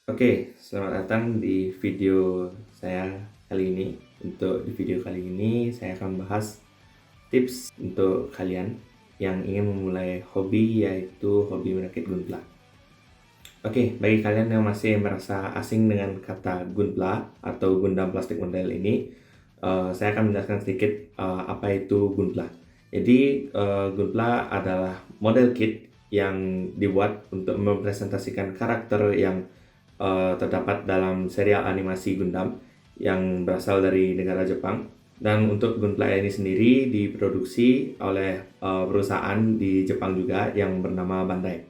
Oke, selamat datang di video saya kali ini. Untuk di video kali ini saya akan bahas tips untuk kalian yang ingin memulai hobi, yaitu hobi merakit gunpla. Oke, bagi kalian yang masih merasa asing dengan kata gunpla atau Gundam plastik model ini, saya akan menjelaskan sedikit apa itu gunpla. Jadi gunpla adalah model kit yang dibuat untuk merepresentasikan karakter yang terdapat dalam serial animasi Gundam yang berasal dari negara Jepang. Dan untuk gunpla ini sendiri diproduksi oleh perusahaan di Jepang juga yang bernama Bandai.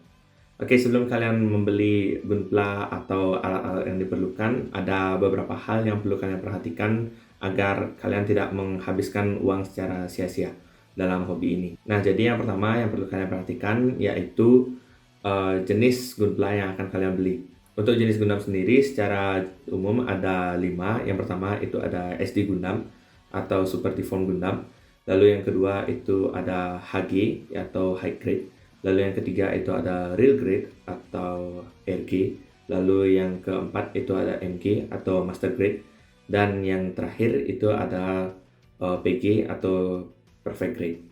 Oke, sebelum kalian membeli gunpla atau alat-alat yang diperlukan, ada beberapa hal yang perlu kalian perhatikan agar kalian tidak menghabiskan uang secara sia-sia dalam hobi ini. Nah, jadi yang pertama yang perlu kalian perhatikan yaitu jenis gunpla yang akan kalian beli. Untuk jenis Gundam sendiri secara umum ada 5. Yang pertama itu ada SD Gundam atau Super Deformed Gundam. Lalu yang kedua itu ada HG atau High Grade. Lalu yang ketiga itu ada Real Grade atau RG. Lalu yang keempat itu ada MG atau Master Grade. Dan yang terakhir itu ada PG atau Perfect Grade.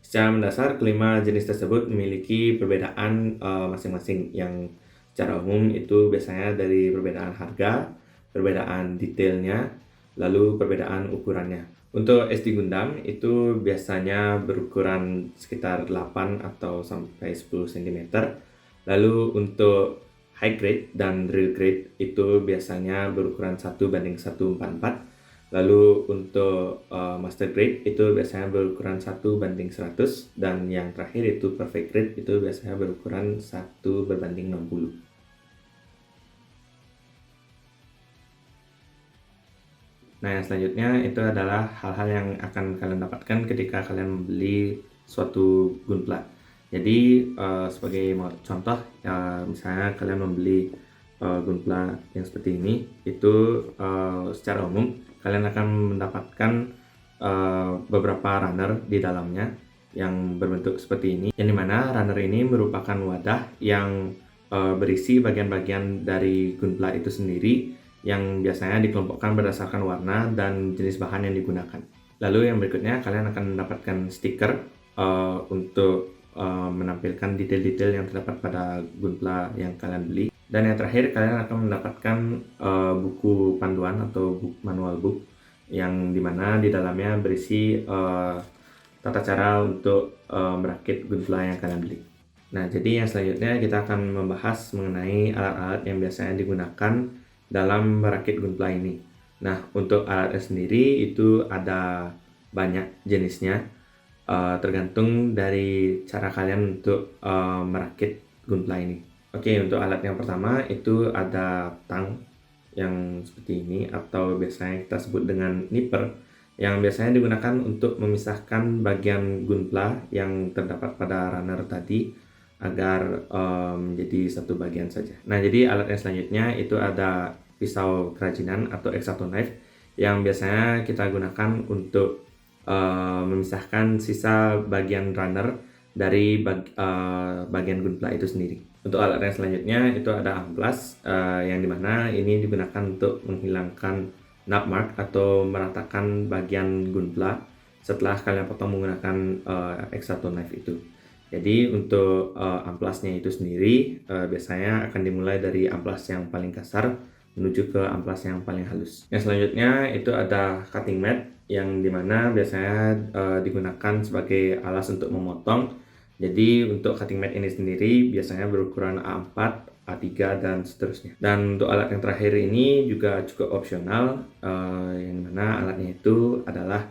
Secara mendasar, kelima jenis tersebut memiliki perbedaan masing-masing yang secara umum itu biasanya dari perbedaan harga, perbedaan detailnya, lalu perbedaan ukurannya. Untuk SD Gundam itu biasanya berukuran sekitar 8 atau sampai 10 cm. Lalu untuk high grade dan real grade itu biasanya berukuran 1:144. Lalu untuk master grade itu biasanya berukuran 1:100, dan yang terakhir itu perfect grade itu biasanya berukuran 1:60. Nah, yang selanjutnya itu adalah hal-hal yang akan kalian dapatkan ketika kalian membeli suatu gunpla. Jadi sebagai contoh, misalnya kalian membeli gunpla yang seperti ini, itu secara umum kalian akan mendapatkan beberapa runner di dalamnya yang berbentuk seperti ini, yang dimana runner ini merupakan wadah yang berisi bagian-bagian dari gunpla itu sendiri, yang biasanya dikelompokkan berdasarkan warna dan jenis bahan yang digunakan. Lalu yang berikutnya kalian akan mendapatkan stiker untuk menampilkan detail-detail yang terdapat pada gunpla yang kalian beli. Dan yang terakhir kalian akan mendapatkan buku panduan atau manual book, yang dimana di dalamnya berisi tata cara untuk merakit gunpla yang kalian beli. Nah, jadi yang selanjutnya kita akan membahas mengenai alat-alat yang biasanya digunakan dalam merakit gunpla ini. Nah, untuk alatnya sendiri itu ada banyak jenisnya, tergantung dari cara kalian untuk merakit gunpla ini. Oke, untuk alat yang pertama itu ada tang yang seperti ini, atau biasanya kita sebut dengan nipper, yang biasanya digunakan untuk memisahkan bagian gunpla yang terdapat pada runner tadi agar menjadi satu bagian saja. Nah, jadi alat yang selanjutnya itu ada pisau kerajinan atau X-Acto knife, yang biasanya kita gunakan untuk memisahkan sisa bagian runner dari bagian gunpla itu sendiri. Untuk alat yang selanjutnya itu ada amplas, yang dimana ini digunakan untuk menghilangkan nub mark atau meratakan bagian gunpla setelah kalian potong menggunakan X-Acto knife itu. Jadi untuk amplasnya itu sendiri biasanya akan dimulai dari amplas yang paling kasar menuju ke amplas yang paling halus. Yang selanjutnya itu ada cutting mat, yang dimana biasanya digunakan sebagai alas untuk memotong. Jadi untuk cutting mat ini sendiri biasanya berukuran A4, A3, dan seterusnya. Dan untuk alat yang terakhir ini juga cukup opsional, yang mana alatnya itu adalah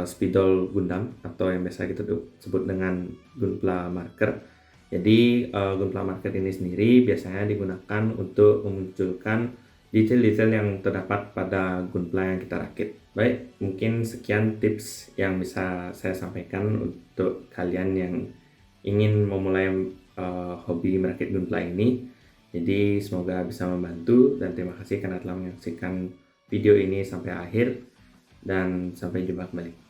spidol Gundam atau yang biasa kita sebut dengan gunpla marker. Jadi gunpla marker ini sendiri biasanya digunakan untuk memunculkan detail-detail yang terdapat pada gunpla yang kita rakit. Baik, mungkin sekian tips yang bisa saya sampaikan untuk kalian yang ingin memulai hobi merakit gunpla ini. Jadi semoga bisa membantu, dan terima kasih karena telah menyaksikan video ini sampai akhir, dan sampai jumpa kembali.